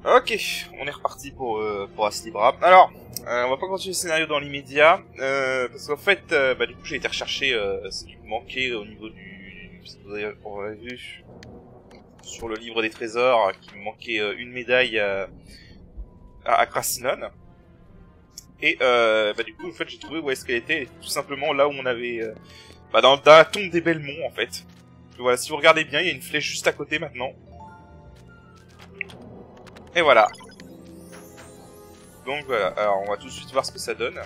Ok, on est reparti pour Aslibra. Alors, on va pas continuer le scénario dans l'immédiat, parce qu'en fait, du coup j'ai été rechercher ce qui me manquait au niveau du... On avait vu sur le livre des trésors qu'il me manquait une médaille à Krasinnon. Et du coup en fait j'ai trouvé où est-ce qu'elle était, tout simplement là où on avait... dans la tombe des Belmont en fait. Donc, voilà, si vous regardez bien, il y a une flèche juste à côté maintenant. Et voilà. Donc voilà, alors on va tout de suite voir ce que ça donne.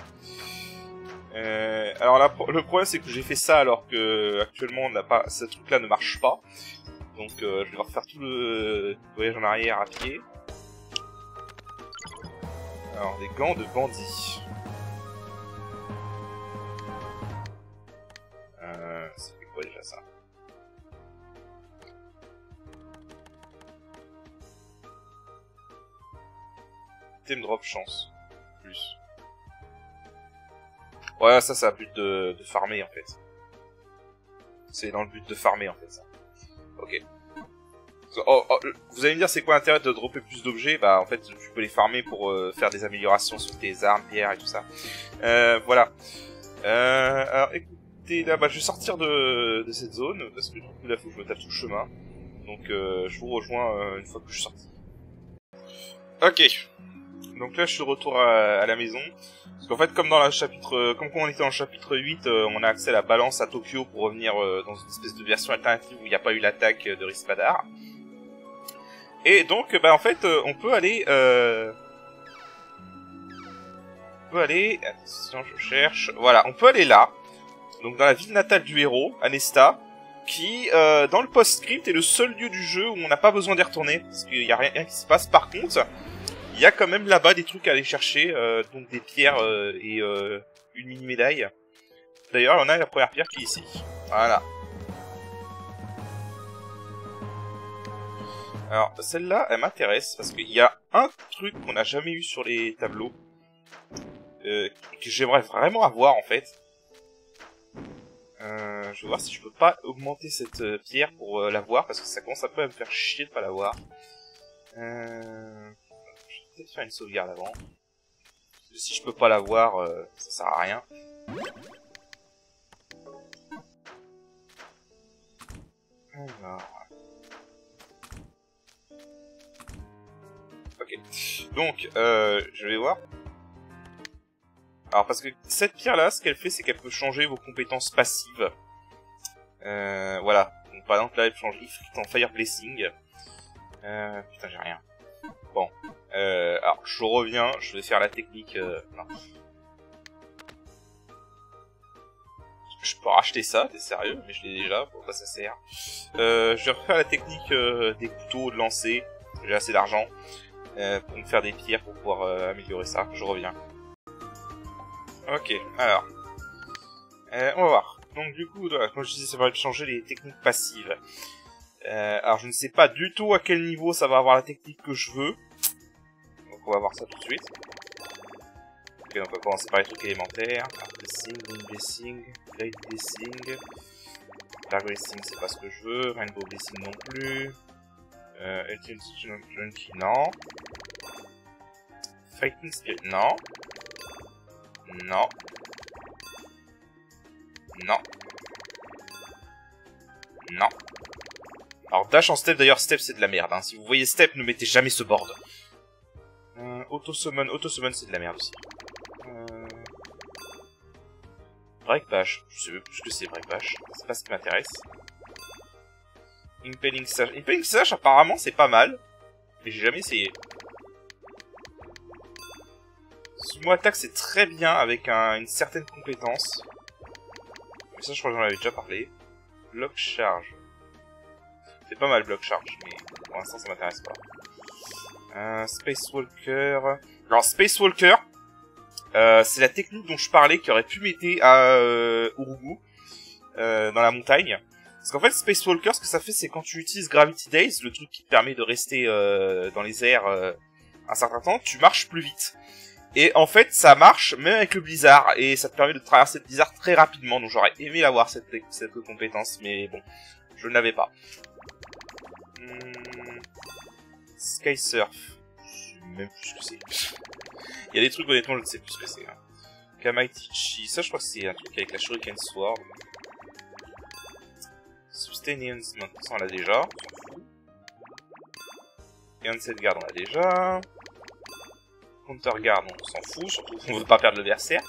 Alors là, le problème c'est que j'ai fait ça alors que actuellement on n'a pas, ce truc là ne marche pas. Donc je vais refaire tout le voyage en arrière à pied. Alors des gants de bandit. Ça fait quoi déjà ça? Thème drop chance. Plus. Ouais, ça a but de farmer en fait. C'est dans le but de farmer en fait ça. Ok. Vous allez me dire c'est quoi l'intérêt de dropper plus d'objets? Bah en fait tu peux les farmer pour faire des améliorations sur tes armes, pierres et tout ça. Voilà. Alors écoutez, là je vais sortir de cette zone parce que du coup là faut que je me tape tout le chemin. Donc je vous rejoins une fois que je suis sorti. Ok. Donc là je suis de retour à la maison. Parce qu'en fait comme dans le chapitre, comme quand on était dans le chapitre 8, on a accès à la balance à Tokyo pour revenir dans une espèce de version alternative où il n'y a pas eu l'attaque de Rispadar. Et donc en fait on peut aller attention je cherche, voilà, on peut aller là, donc dans la ville natale du héros, Anesta, qui dans le post-script est le seul lieu du jeu où on n'a pas besoin d'y retourner, parce qu'il n'y a rien qui se passe. Par contre, il y a quand même là-bas des trucs à aller chercher, donc des pierres et une mini-médaille. D'ailleurs, on a la première pierre qui est ici. Voilà. Alors, celle-là, elle m'intéresse, parce qu'il y a un truc qu'on n'a jamais eu sur les tableaux, que j'aimerais vraiment avoir, en fait. Je vais voir si je peux pas augmenter cette pierre pour l'avoir, parce que ça commence un peu à me faire chier de pas l'avoir. Je vais peut-être faire une sauvegarde avant. Si je peux pas l'avoir, ça sert à rien. Alors... Ok. Donc, je vais voir. Alors, parce que cette pierre-là, ce qu'elle fait, c'est qu'elle peut changer vos compétences passives. Voilà. Donc, par exemple, là, elle change Ifrit en Fire Blessing. Putain, j'ai rien. Bon. Alors, je reviens. Je vais faire la technique... non. Je peux racheter ça, t'es sérieux? Mais je l'ai déjà, pourquoi ça sert? Je vais refaire la technique des couteaux de lancer. J'ai assez d'argent pour me faire des pierres pour pouvoir améliorer ça. Je reviens. Ok, alors. On va voir. Donc du coup, comme je disais, ça va changer les techniques passives. Alors je ne sais pas du tout à quel niveau ça va avoir la technique que je veux. Donc on va voir ça tout de suite. Ok, donc on va commencer par les trucs élémentaires. Blessing, Wind Blessing, Light Blessing. Dark Blessing, c'est pas ce que je veux. Rainbow Blessing non plus. Ultimate Junkie, non. Fighting Spirit, non. Non. Non. Non. Alors dash en step, d'ailleurs step c'est de la merde. Hein. Si vous voyez step, ne mettez jamais ce board. Auto-summon c'est de la merde aussi. Break bash, je sais même plus ce que c'est break bash. C'est pas ce qui m'intéresse. Impaling Sash. Impaling Sash apparemment c'est pas mal. Mais j'ai jamais essayé. Sumo attaque c'est très bien avec une certaine compétence. Mais ça je crois que j'en avais déjà parlé. Block charge. C'est pas mal block charge, mais pour l'instant ça m'intéresse pas. Space Walker. Alors Space Walker, c'est la technique dont je parlais qui aurait pu m'aider à Urugu dans la montagne. Parce qu'en fait Space Walker, ce que ça fait, c'est quand tu utilises Gravity Daze, le truc qui te permet de rester dans les airs un certain temps, tu marches plus vite. Et en fait, ça marche même avec le blizzard, et ça te permet de traverser le blizzard très rapidement. Donc j'aurais aimé avoir cette compétence, mais bon, je ne l'avais pas. Sky Surf, même plus ce que c'est. Il y a des trucs, honnêtement, je ne sais plus ce que c'est. Hein. Kamaitichi, ça je crois que c'est un truc avec la Shuriken Sword. Sustenance, maintenant on l'a déjà, on s'en fout. Gansset Guard, on l'a déjà. Counter Guard, on s'en fout, surtout qu'on veut pas perdre le berserk.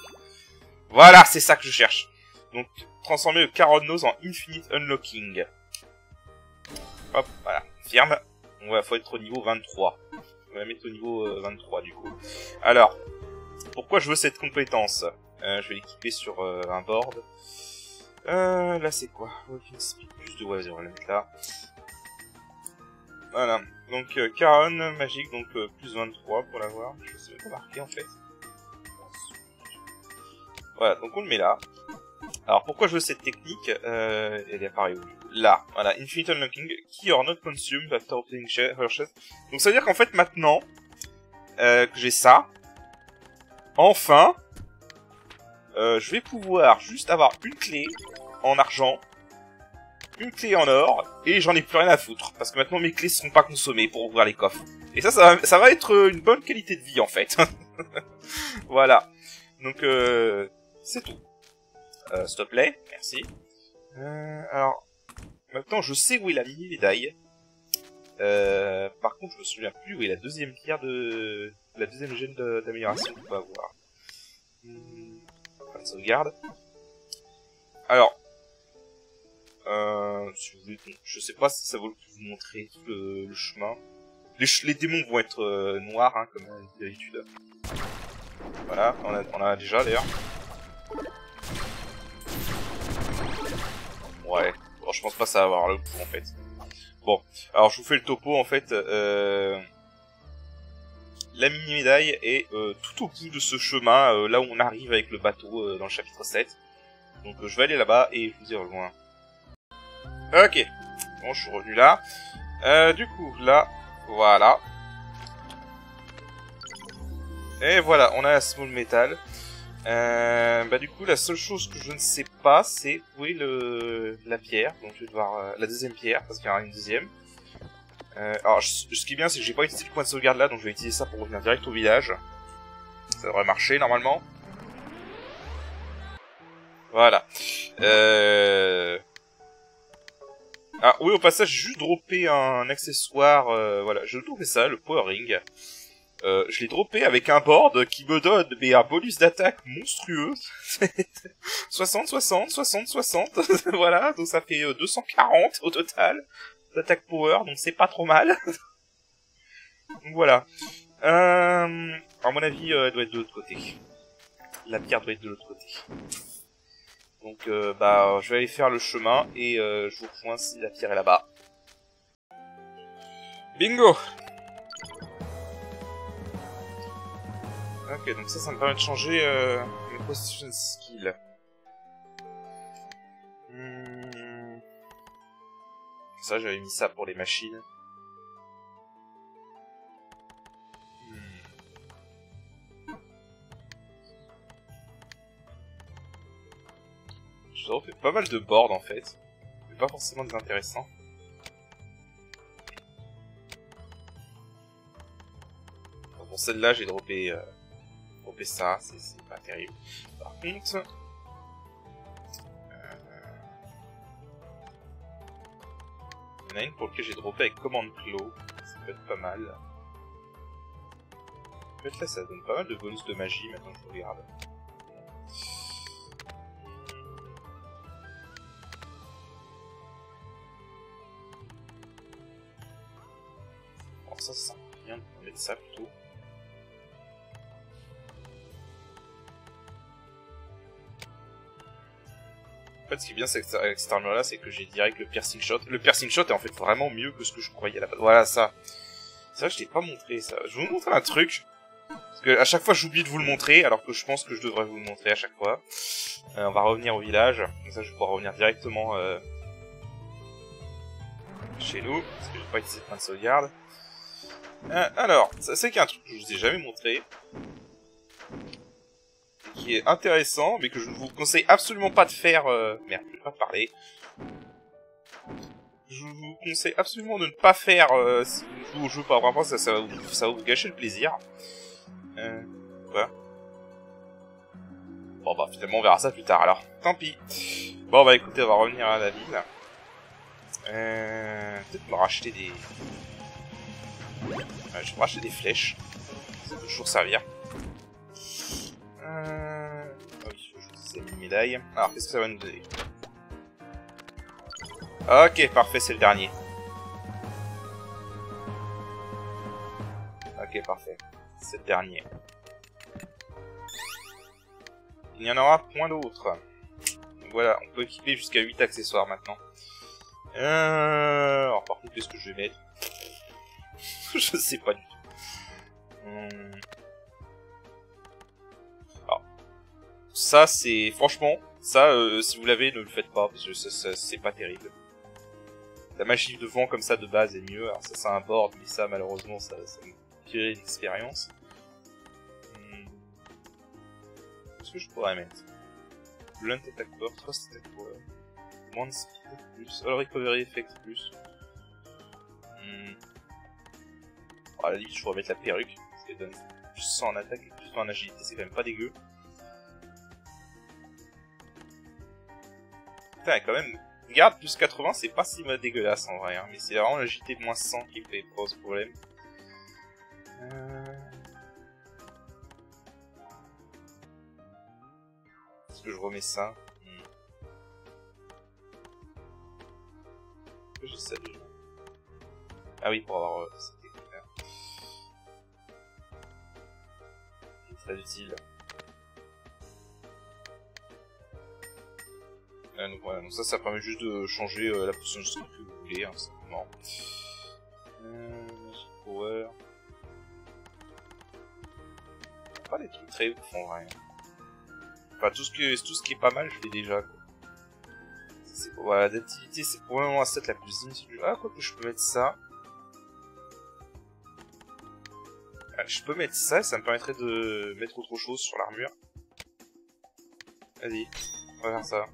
Voilà, c'est ça que je cherche. Donc, transformer le Caron Nose en Infinite Unlocking. Hop, voilà, firme. On va faut être au niveau 23. On va mettre au niveau 23 du coup. Alors, pourquoi je veux cette compétence? Je vais l'équiper sur un board. Là c'est quoi? Walking Speed plus de oiseaux, on va le mettre là. Voilà, donc Caron magique, donc plus 23 pour l'avoir. Je sais pas marquer en fait. Voilà, donc on le met là. Alors pourquoi je veux cette technique? Elle apparaît où? Là, voilà, Infinite Unlocking, Key or not consumed after obtaining her chest. Donc ça veut dire qu'en fait maintenant que j'ai ça, enfin, je vais pouvoir juste avoir une clé en argent, une clé en or, et j'en ai plus rien à foutre. Parce que maintenant mes clés seront pas consommées pour ouvrir les coffres. Et ça va être une bonne qualité de vie en fait. Voilà. Donc c'est tout. S'il te plaît, merci. Alors, maintenant je sais où est la mini-médaille. Par contre, je me souviens plus où est la deuxième pierre de... la deuxième gemme d'amélioration qu'on va avoir. Enfin, de sauvegarde. Alors, si vous voulez, je sais pas si ça vaut le coup de vous montrer tout le chemin. Les démons vont être noirs, hein, comme d'habitude. Voilà, on a déjà d'ailleurs. Ouais, bon, je pense pas que ça va avoir le coup en fait. Bon, alors je vous fais le topo en fait. La mini-médaille est tout au bout de ce chemin, là où on arrive avec le bateau dans le chapitre 7. Donc je vais aller là-bas et je vous y rejoins. Ok, bon je suis revenu là. Du coup, là, voilà. Et voilà, on a la small metal. Bah du coup, la seule chose que je ne sais pas, c'est où est la pierre. Donc je vais devoir la deuxième pierre, parce qu'il y en a une deuxième. Alors, ce qui est bien, c'est que j'ai pas utilisé le point de sauvegarde là, donc je vais utiliser ça pour revenir direct au village. Ça devrait marcher, normalement. Voilà. Ah oui, au passage, j'ai juste droppé un accessoire, voilà, j'ai droppé ça, le Power Ring. Je l'ai droppé avec un board qui me donne un bonus d'attaque monstrueux. 60, 60, 60, 60, voilà, donc ça fait 240 au total d'attaque power, donc c'est pas trop mal. Donc voilà. À mon avis, elle doit être de l'autre côté. La pierre doit être de l'autre côté. Donc bah, je vais aller faire le chemin et je vous rejoins si la pierre est là-bas. Bingo! Ok, donc ça me permet de changer mes position skills. Ça, j'avais mis ça pour les machines. Je refais pas mal de boards en fait, mais pas forcément des intéressants. Pour celle-là, j'ai droppé ça, c'est pas terrible. Par contre, il y en a une pour laquelle j'ai droppé avec commande clos, ça peut être pas mal. En fait là, ça donne pas mal de bonus de magie, maintenant que je regarde. Alors ça sert à rien de mettre ça plutôt. En fait, ce qui est bien avec cette armure là, c'est que j'ai direct le piercing shot. Le piercing shot est en fait vraiment mieux que ce que je croyais à la base. Voilà ça. C'est vrai que je t'ai pas montré ça. Je vais vous montrer un truc. Parce que à chaque fois j'oublie de vous le montrer, alors que je pense que je devrais vous le montrer à chaque fois. On va revenir au village. Comme ça je vais pouvoir revenir directement chez nous. Parce que j'ai pas utilisé de point de sauvegarde. Alors, ça c'est qu'il y a un truc que je vous ai jamais montré. Qui est intéressant, mais que je ne vous conseille absolument pas de faire... Merde, je vais pas parler. Je vous conseille absolument de ne pas faire si vous jouez au jeu par rapport à ça, ça va vous gâcher le plaisir. Voilà. Bon bah finalement on verra ça plus tard alors. Tant pis. Bon bah écoutez, on va revenir à la ville. Peut-être me racheter des... je vais me racheter des flèches. Ça peut toujours servir. Ah oui, c'est une médaille. Alors qu'est-ce que ça va nous donner? Ok, parfait, c'est le dernier. Ok, parfait. C'est le dernier. Il n'y en aura point d'autres. Voilà, on peut équiper jusqu'à 8 accessoires maintenant. Alors par contre, qu'est-ce que je vais mettre? Je sais pas du tout. Alors, ça c'est... Franchement, ça, si vous l'avez, ne le faites pas, parce que c'est pas terrible. La magie de vent comme ça de base est mieux. Alors ça c'est un board, mais ça malheureusement ça me tirait l'expérience. Qu'est-ce que je pourrais mettre? Blunt attack power, thrust attack power, one speed plus, all recovery effect plus. À la limite je pourrais mettre la perruque, parce qu'elle donne plus 100 en attaque et plus 100 en agilité, c'est quand même pas dégueu. Putain, quand même, garde plus 80, c'est pas si dégueulasse en vrai, hein, mais c'est vraiment l'agilité de moins 100 qui fait pose problème. Est-ce que je remets ça? Que j'ai ça déjà? Ah oui, pour avoir... c'était très utile. Donc voilà, donc ça permet juste de changer la position de script que vous voulez, hein, simplement. Magic Power. Pas des trucs très ouf en vrai. Enfin, tout ce qui est pas mal, je l'ai déjà, quoi. Voilà, d'activité, c'est probablement la stat la plus inutile. Ah, quoi que je peux mettre ça. Je peux mettre ça, ça me permettrait de mettre autre chose sur l'armure. Vas-y, on va faire ça.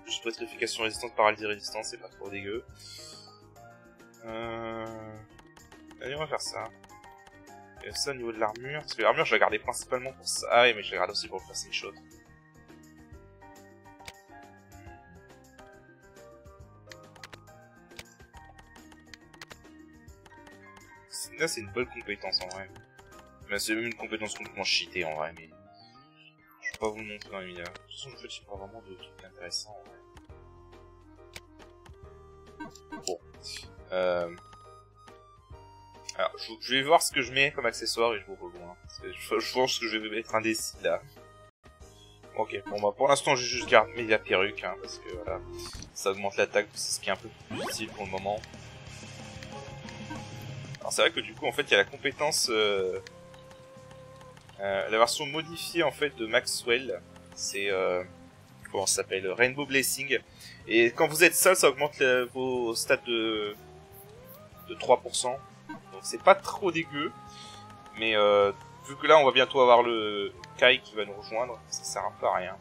Juste pétrification résistante, paralysie résistante, c'est pas trop dégueu. Allez, on va faire ça. Et ça au niveau de l'armure, parce que l'armure je la gardais principalement pour ça. Ah oui, mais je la garde aussi pour le passing shot. Là c'est une bonne compétence en vrai. Mais c'est même une compétence complètement cheatée en vrai, mais... Je vais pas vous le montrer dans les vidéos. De toute façon, je fais pas vraiment de trucs intéressants en vrai. Bon. Alors, je vais voir ce que je mets comme accessoire et je vous rejoins. Je pense que je vais mettre un décide là. Ok, bon bah pour l'instant j'ai juste gardé la perruque, hein, parce que voilà, ça augmente l'attaque, c'est ce qui est un peu plus utile pour le moment. Alors c'est vrai que du coup en fait il y a la compétence, la version modifiée en fait de Maxwell, c'est comment ça s'appelle, Rainbow Blessing. Et quand vous êtes seul ça augmente vos stats de 3%. Donc c'est pas trop dégueu, mais vu que là on va bientôt avoir le Kai qui va nous rejoindre, ça sert un peu à rien.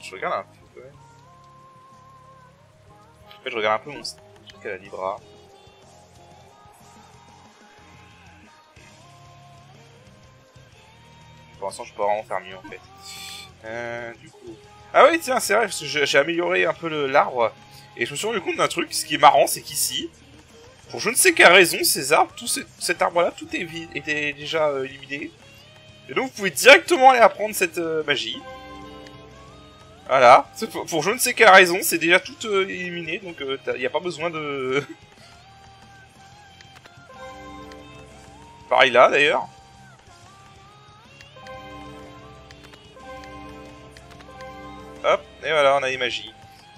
Je regarde un peu quand même. En fait je regarde un peu mon truc à la Libra. Pour l'instant je peux vraiment faire mieux en fait. Du coup... Ah oui tiens c'est vrai, parce que j'ai amélioré un peu l'arbre. Et je me suis rendu compte d'un truc, ce qui est marrant c'est qu'ici, pour je ne sais quelle raison, ces arbres, cet arbre-là, tout était déjà éliminé. Et donc vous pouvez directement aller apprendre cette magie. Voilà. Pour je ne sais quelle raison, c'est déjà tout éliminé, donc il n'y a pas besoin de... Pareil là, d'ailleurs. Hop, et voilà, on a les magies.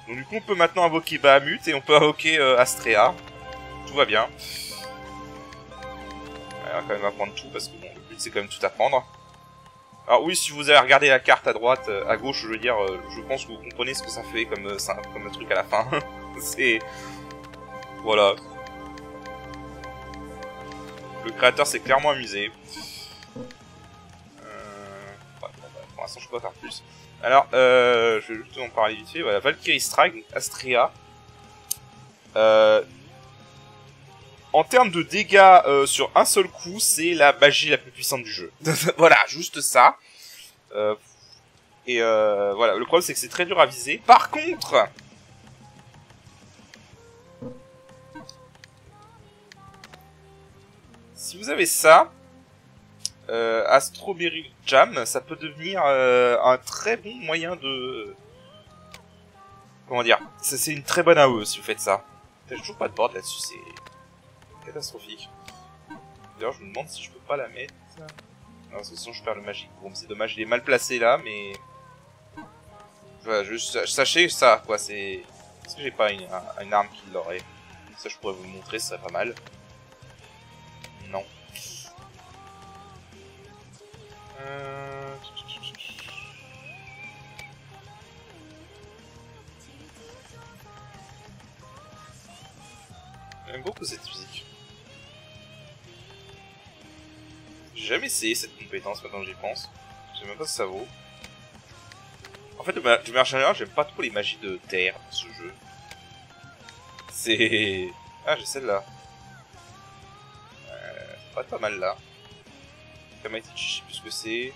Donc du coup, on peut maintenant invoquer Bahamut et on peut invoquer Astrea. Tout va bien. On va quand même apprendre tout parce que bon, le but c'est quand même tout apprendre. Alors oui, si vous avez regardé la carte à droite, à gauche, je veux dire, je pense que vous comprenez ce que ça fait comme truc à la fin. C'est... Voilà. Le créateur s'est clairement amusé. Pour l'instant, je peux pas faire plus. Alors, je vais juste en parler vite fait. Voilà, Valkyrie Strike, donc Astrea. En termes de dégâts sur un seul coup, c'est la magie la plus puissante du jeu. Voilà, juste ça. Voilà, le problème c'est que c'est très dur à viser. Par contre, si vous avez ça, Astroberry Jam, ça peut devenir un très bon moyen de... Comment dire, c'est une très bonne AOE si vous faites ça. J'ai toujours pas de board là-dessus, c'est catastrophique. D'ailleurs, je me demande si je peux pas la mettre. Non, parce que sinon je perds le Magic Boom. C'est dommage, il est mal placé là, mais... Voilà, juste sachez ça, quoi, c'est... Est-ce que j'ai pas une arme qui l'aurait? Ça, je pourrais vous le montrer, ce serait pas mal. Non. J'aime beaucoup cette musique. J'ai jamais essayé cette compétence maintenant que j'y pense. Je sais même pas ce que ça vaut. En fait, de manière générale, j'aime pas trop les magies de terre dans ce jeu. C'est... Ah, j'ai celle-là. Pas mal là. Kamaichi, je sais plus ce que c'est.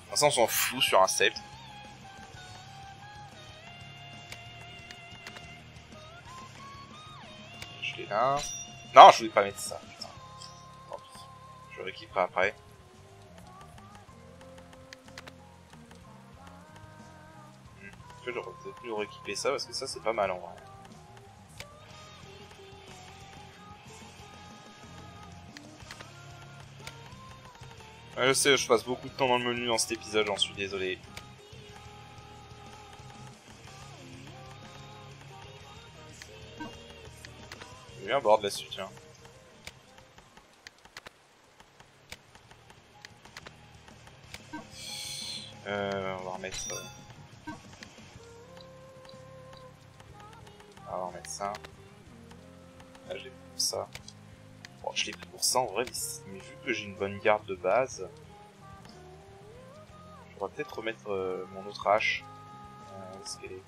Enfin, ça, on s'en fout sur un sceptre. Je l'ai là. Non, je voulais pas mettre ça. Putain. Tant pis. Je rééquiperai après. J'aurais peut-être dû rééquiper ça parce que ça c'est pas mal en vrai. Ouais, je sais, je passe beaucoup de temps dans le menu dans cet épisode, j'en suis désolé. J'ai eu un board là-dessus, tiens. On va remettre... on va remettre ça. Là, je l'ai pris pour ça. Bon, je l'ai pris pour ça en vrai, mais vu que j'ai une bonne garde de base, je pourrais peut-être remettre mon autre hache. Où est-ce qu'elle est?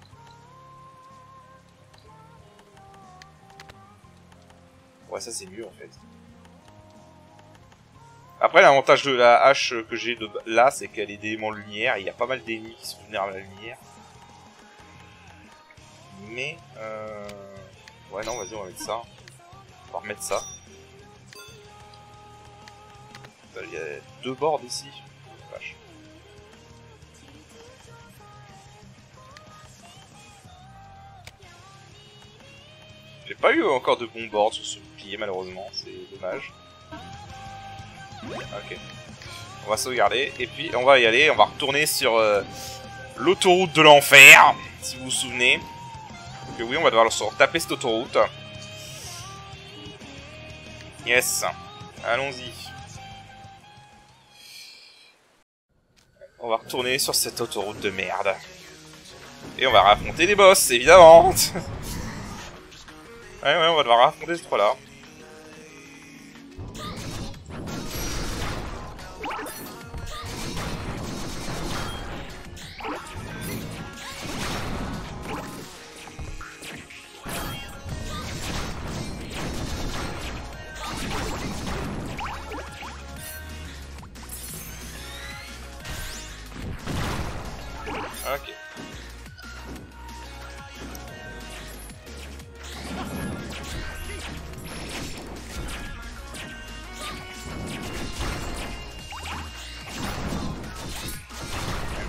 Ouais, ça c'est mieux en fait. Après, l'avantage de la hache que j'ai là, c'est qu'elle est d'éléments lumière, et il y a pas mal d'ennemis qui sont vulnérables à la lumière. Mais, ouais, non, vas-y, on va mettre ça. On va remettre ça. Il y a 2 boards ici. Vache. J'ai pas eu encore de bons boards sur ce bouclier, malheureusement. C'est dommage. Ok. On va sauvegarder. Et puis, on va y aller. On va retourner sur l'autoroute de l'enfer. Si vous vous souvenez. Donc oui, on va devoir se taper cette autoroute. Yes. Allons-y. On va retourner sur cette autoroute de merde. Et on va raffronter les boss, évidemment. Ouais, on va devoir raffronter ce 3-là. Ok.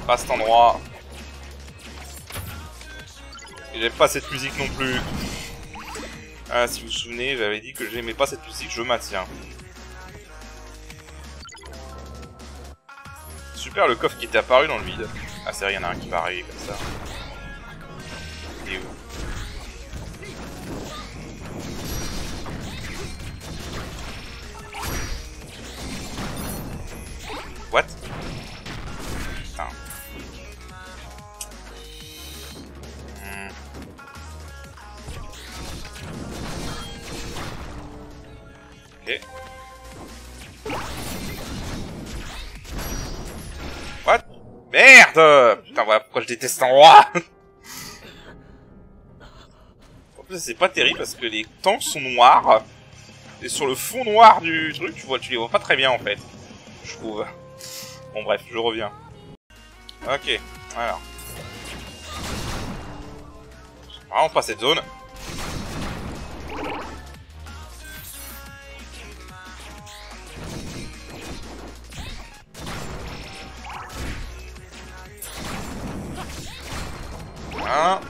Pas cet endroit. J'aime pas cette musique non plus. Ah, si vous vous souvenez, j'avais dit que j'aimais pas cette musique, je maintiens. Super le coffre qui était apparu dans le vide. Ah c'est vrai, il y en a un qui va arriver comme ça. Il est où? What? Putain. Ok. What? Merde! Putain, voilà. pourquoi je déteste un roi. En plus, c'est pas terrible parce que les tanks sont noirs. Et sur le fond noir du truc, tu les vois pas très bien en fait. Je trouve. Bon bref, je reviens. Ok, alors. J'aime vraiment pas cette zone. Voilà.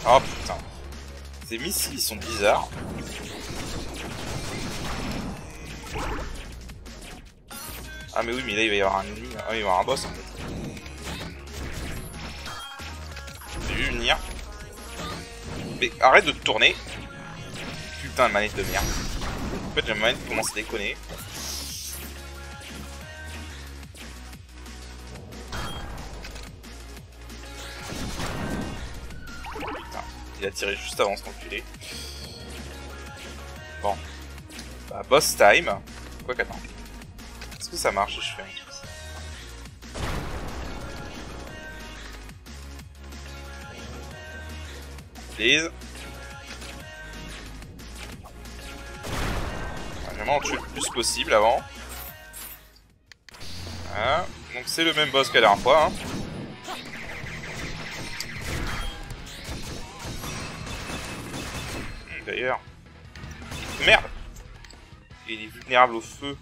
Oh putain. Ces missiles ils sont bizarres. Ah mais oui mais là il va y avoir un ennemi. Ah il va y avoir un boss en fait. J'ai vu venir. Mais arrête de te tourner. Putain de manette de merde. En fait j'ai une manette qui commence à déconner. Putain, il a tiré juste avant ce enculé. Bon. Bah boss time. Quoi qu'attends. Est-ce que ça marche si je fais un truc? Please. Vraiment en tuer le plus possible avant. Voilà. Donc c'est le même boss que la dernière fois. Hein. D'ailleurs. Merde! Il est vulnérable au feu.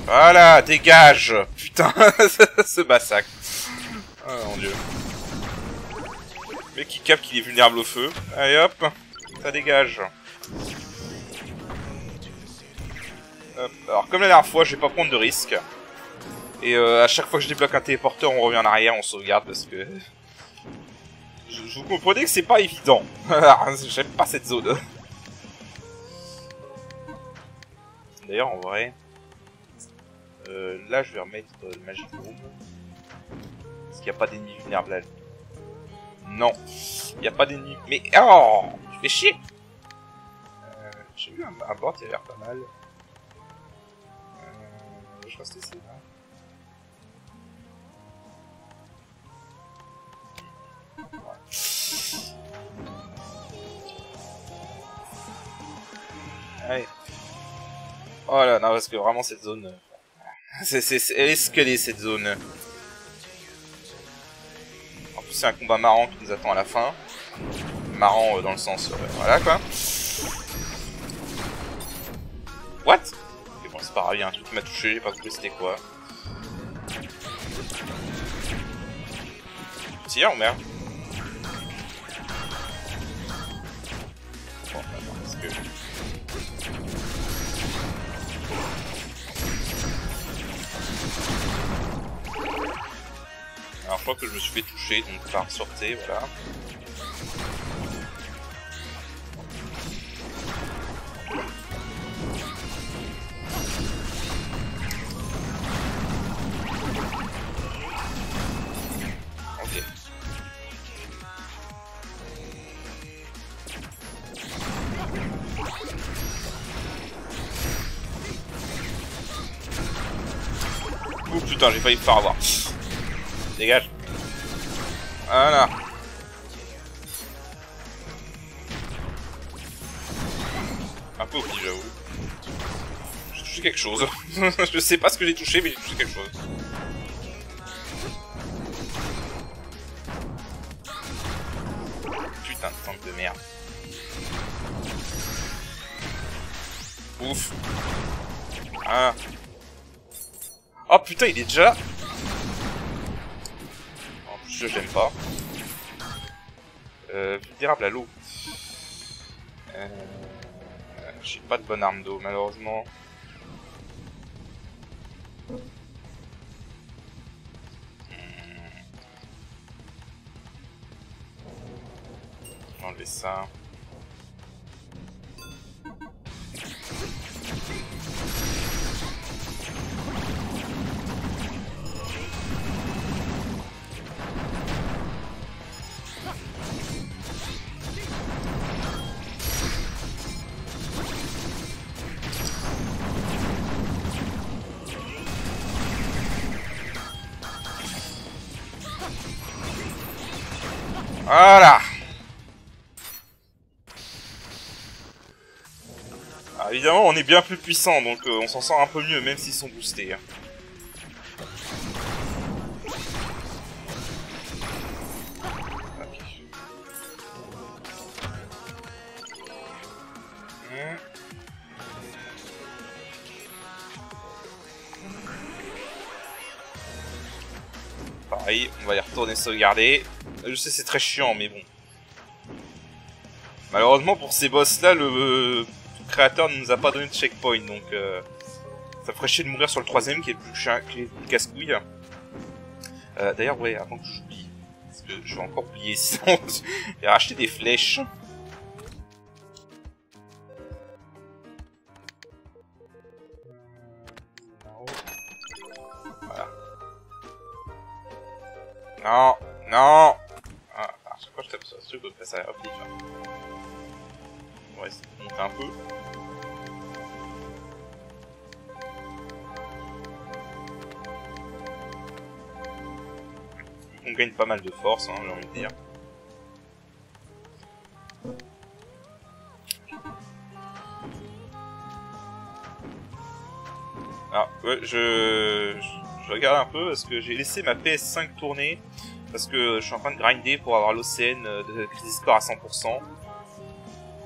Voilà, dégage! Putain, ce massacre. Oh mon dieu. Le mec qui capte qu'il est vulnérable au feu. Allez hop, ça dégage. Hop. Alors comme la dernière fois, je vais pas prendre de risque. Et à chaque fois que je débloque un téléporteur, on revient en arrière, on sauvegarde parce que... vous comprenez que c'est pas évident. J'aime pas cette zone. D'ailleurs, en vrai... là, je vais remettre le Magic Room. Parce qu'il n'y a pas d'ennemis vulnérables là. Non. Il n'y a pas d'ennemis... Mais... Oh, tu fais chier. J'ai vu un bord qui a l'air pas mal. Je reste ici, là. Allez. Oh là, non, parce que vraiment cette zone... c'est escalé cette zone. En plus c'est un combat marrant qui nous attend à la fin. Marrant dans le sens... voilà quoi. What? Ok bon c'est pas grave, il y a un truc qui m'a touché, j'ai pas compris c'était quoi. Tire ou merde? Bon, attends, parce que... Alors je crois que je me suis fait toucher, donc par sortir, voilà. Ok. Oh putain, j'ai failli me faire avoir. Dégage. Voilà. Un peu au pif, j'avoue. J'ai touché quelque chose. Je sais pas ce que j'ai touché, mais j'ai touché quelque chose. Putain de tank de merde. Ouf. Ah. Oh putain, il est déjà là. Je l'aime pas. Vulnérable à l'eau. J'ai pas de bonne arme d'eau, malheureusement. Je vais enlever ça. Voilà. Alors, évidemment, on est bien plus puissant, donc on s'en sort un peu mieux, même s'ils sont boostés. Hein. Pareil, on va y retourner sauvegarder. Je sais c'est très chiant mais bon. Malheureusement pour ces boss là le créateur ne nous a pas donné de checkpoint donc ça ferait chier de mourir sur le troisième qui est le plus casse-couille. D'ailleurs ouais avant que j'oublie, parce que je vais encore oublier sinon j'ai racheté des flèches. Non, non. Ah, à chaque fois je tape sur ce truc, ça hop, il va. On va essayer de monter un peu. On gagne pas mal de force, hein, j'ai envie de dire. Ah, ouais, je regarde un peu parce que j'ai laissé ma PS5 tourner parce que je suis en train de grinder pour avoir l'OCN de Crisis Core à 100%.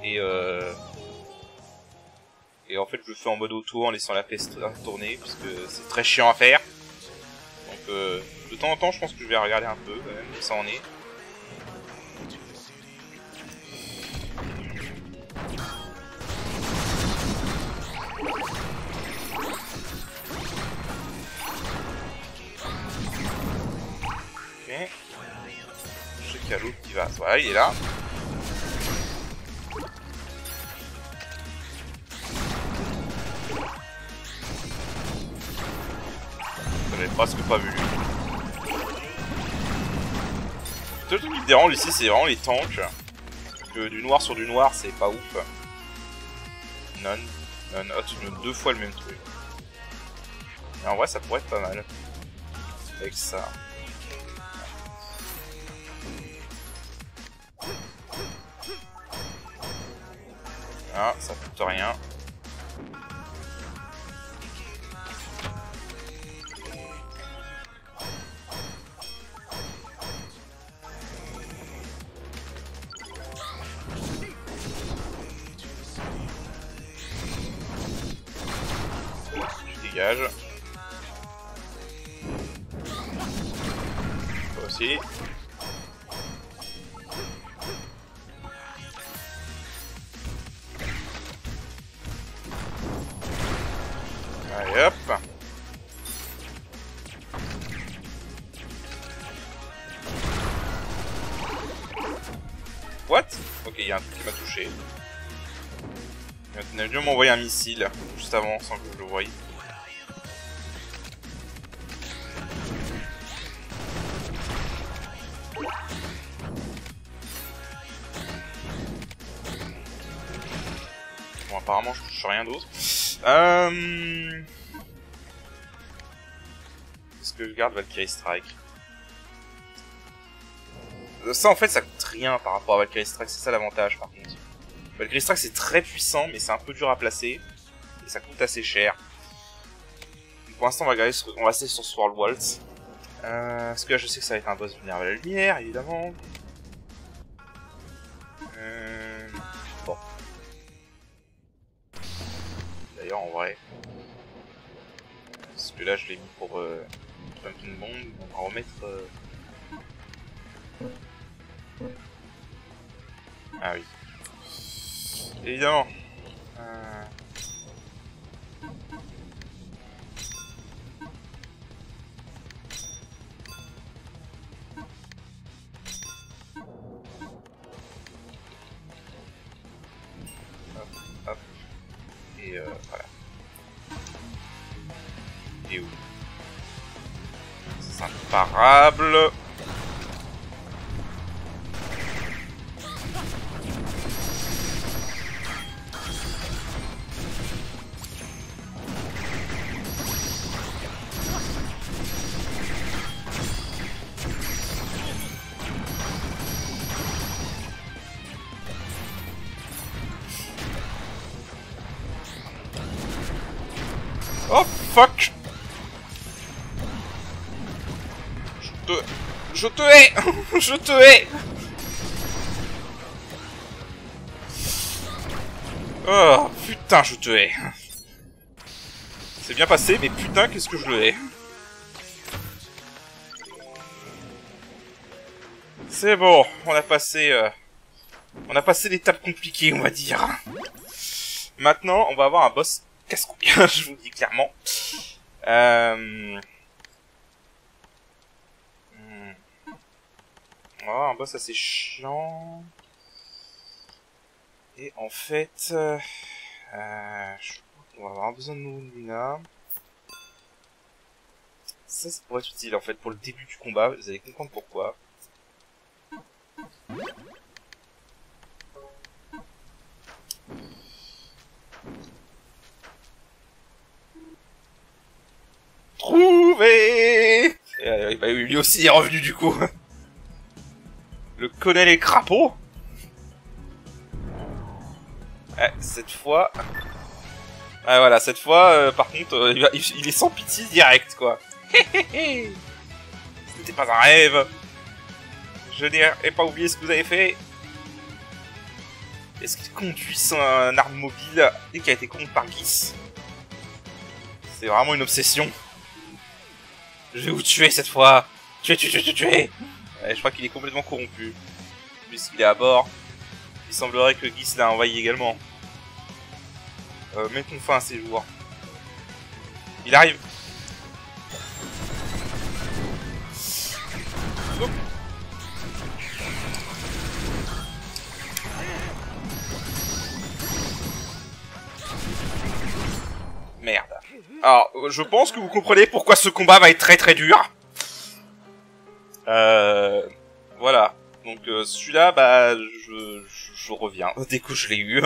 Et en fait je le fais en mode auto en laissant la PS tourner parce que c'est très chiant à faire. Donc de temps en temps je pense que je vais regarder un peu quand même où ça en est. Je sais qu'il y a l'autre qui va. Voilà, il est là. J'avais presque pas vu lui. Le seul truc qui me dérange ici, c'est vraiment les tanks. Parce que du noir sur du noir, c'est pas ouf. Non. Oh, tu me donnes 2 fois le même truc. Mais en vrai, ça pourrait être pas mal. Avec ça. Ah, ça coûte rien. Je dégage. Toi aussi. Allez hop. What? Ok, il y a un truc qui m'a touché. Il a dû m'envoyer un missile juste avant sans que je le voie. Bon, apparemment je touche rien d'autre. Est-ce que je garde Valkyrie Strike? Ça en fait ça coûte rien par rapport à Valkyrie Strike, c'est ça l'avantage par contre. Valkyrie Strike c'est très puissant mais c'est un peu dur à placer. Et ça coûte assez cher. Donc, pour l'instant on va rester sur Sword Waltz. Parce que là je sais que ça va être un boss vulnérable à la lumière évidemment. Bon. D'ailleurs en vrai. Parce que là je l'ai mis pour Pumpkin Bomb, on va remettre... Ah oui. Évidemment. Hop, hop. Et voilà. Et où? C'est imparable. Oh fuck! Je te hais! Je te hais! Oh putain, je te hais! C'est bien passé, mais putain, qu'est-ce que je le hais! C'est bon, on a passé l'étape compliquée, on va dire. Maintenant, on va avoir un boss casse-couille, je vous le dis clairement. On va avoir un boss assez chiant. Et en fait, je crois qu'on va avoir besoin de nous, Luna. Ça pourrait être utile en fait pour le début du combat, vous allez comprendre pourquoi. Trouvé. Lui aussi est revenu du coup. Le colonel et crapaud. Cette fois... Ah voilà, cette fois, par contre, il est sans pitié direct, quoi. C'était pas un rêve. Je n'ai pas oublié ce que vous avez fait. Est-ce qu'il conduit son arme mobile et qui a été corrompu par Geese? C'est vraiment une obsession. Je vais vous tuer cette fois. Tuer. Je crois qu'il est complètement corrompu. Puisqu'il est à bord. Il semblerait que Geese l'a envahi également. Mettons fin à ces jours. Il arrive. Oh. Merde. Alors, je pense que vous comprenez pourquoi ce combat va être très très dur. Voilà. Donc celui-là, bah, je reviens. Dès que je l'ai eu.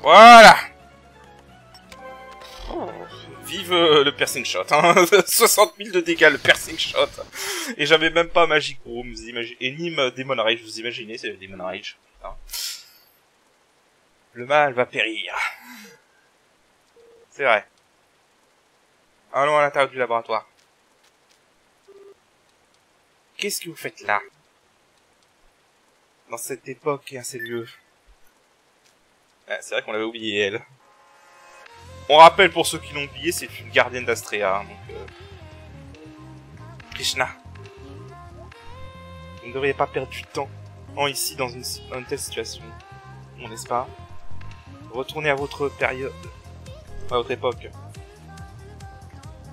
Voilà. Vive le piercing shot, hein. 60 000 de dégâts le piercing shot. Et j'avais même pas Magic Room, vous imaginez. Et ni Demon Rage, vous imaginez, c'est Demon Rage. Putain. Le mal va périr. C'est vrai. Allons à l'intérieur du laboratoire. Qu'est-ce que vous faites là? Dans cette époque et à ces lieux. C'est vrai qu'on l'avait oublié, elle. On rappelle pour ceux qui l'ont oublié, c'est une gardienne d'Astrea. Krishna. Vous ne devriez pas perdre du temps ici dans une telle situation. Bon, n'est-ce pas? Retournez à votre période. À votre époque.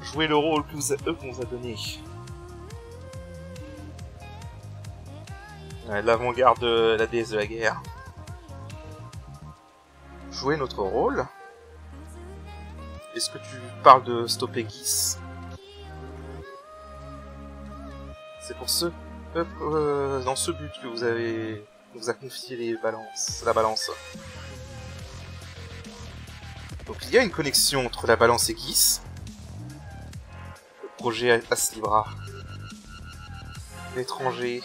Jouez le rôle que eux qu'on vous a donné. L'avant-garde de la déesse de la guerre. Jouer notre rôle. Est-ce que tu parles de stopper Geese? C'est pour ce dans ce but que vous a confié la balance. Donc il y a une connexion entre la balance et Geese. Le projet Aslibra. L'étranger.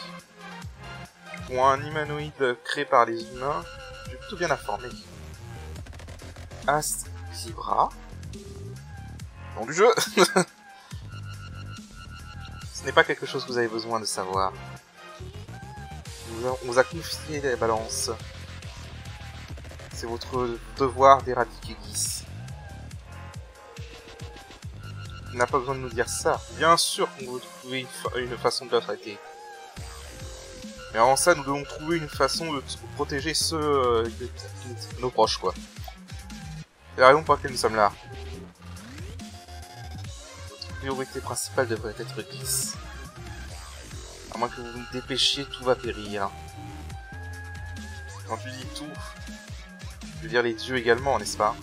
Ou un humanoïde créé par les humains. Je suis plutôt bien informé. Aslibra. Nom du jeu. Ce n'est pas quelque chose que vous avez besoin de savoir. On vous a confié la balance. C'est votre devoir d'éradiquer Geese. On n'a pas besoin de nous dire ça. Bien sûr qu'on va trouver une façon de le traiter. Mais avant ça, nous devons trouver une façon de protéger ceux nos proches, quoi. C'est la raison pour laquelle nous sommes là. Notre priorité principale devrait être Gis. À moins que vous vous dépêchiez, tout va périr. Quand tu dis tout, je veux dire les dieux également, n'est-ce pas?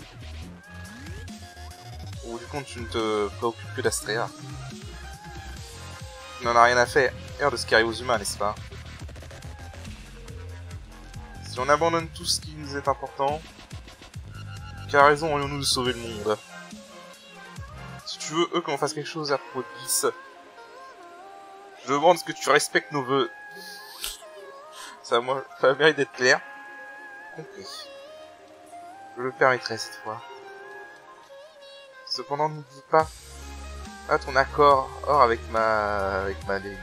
Au bout du compte, tu ne te préoccupes que d'Astrea. Tu n'en as rien à faire de ce qui arrive aux humains, n'est-ce pas? Si on abandonne tout ce qui nous est important, quelle raison aurions-nous de sauver le monde? Si tu veux, qu'on fasse quelque chose à propos de Gis, je demande que tu respectes nos vœux. Ça mérite d'être clair. Compris. Je le permettrai cette fois. Cependant, n'oublie pas ton accord avec ma lady.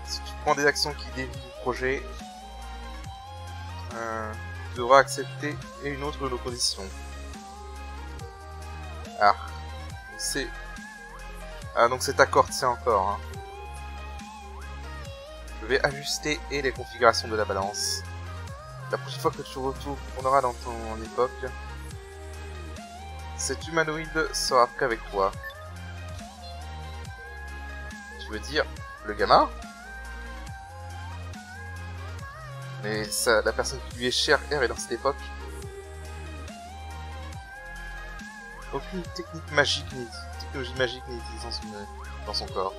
Si tu prends des actions qui dévient du projet, tu devras accepter une autre de nos conditions. Donc cet accord tient encore. Hein. Je vais ajuster les configurations de la balance. La prochaine fois que tu retourneras dans ton époque, cet humanoïde sera prêt avec toi. Tu veux dire le gamin? Mais la personne qui lui est chère est dans cette époque. Aucune technologie magique n'est utilisée dans son corps.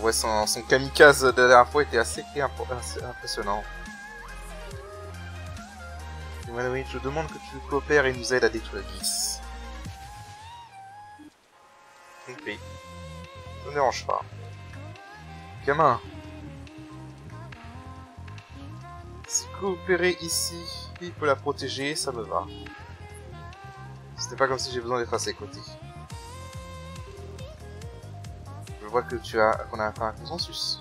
Ouais, son kamikaze de la dernière fois était assez impressionnant. Humanoïde, je demande que tu coopères et nous aides à détruire Gis. Compris. Ça ne dérange pas. Gamin. Si coopérer ici pour la protéger, ça me va. C'était pas comme si j'ai besoin d'être à ses côtés. Je vois que qu'on a atteint un consensus.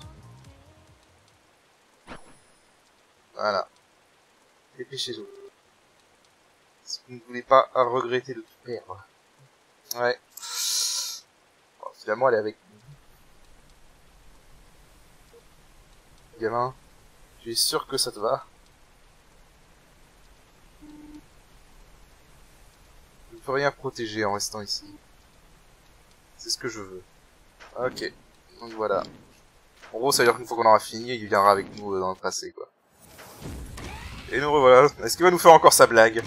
Voilà. Dépêchez-vous. Si vous ne voulez pas regretter de tout perdre. Ouais. Bon, finalement, elle est avec nous. Gamin, tu es sûr que ça te va? Je ne peux rien protéger en restant ici. C'est ce que je veux. Ok. Donc voilà. En gros, ça veut dire qu'une fois qu'on aura fini, il viendra avec nous dans le passé, quoi. Et nous revoilà. Est-ce qu'il va nous faire encore sa blague?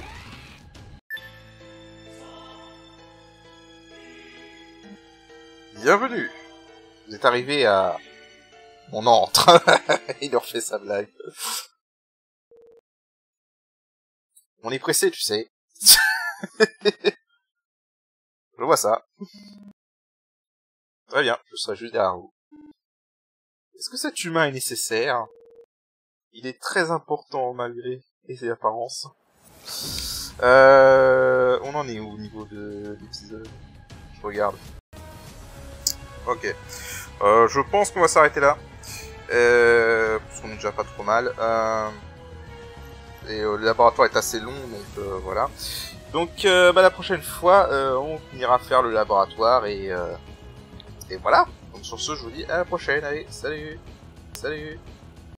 Bienvenue. Vous êtes arrivé à... On entre. Il leur fait sa blague. On est pressé, tu sais. Je vois ça. Très bien, je serai juste derrière vous. Est-ce que cet humain est nécessaire? Il est très important malgré ses apparences. On en est où au niveau de l'épisode? Je regarde. Ok. Je pense qu'on va s'arrêter là. Parce qu'on est déjà pas trop mal. Et le laboratoire est assez long, donc voilà. Donc la prochaine fois, on ira faire le laboratoire et voilà. Donc sur ce, je vous dis à la prochaine. Allez, salut. Salut.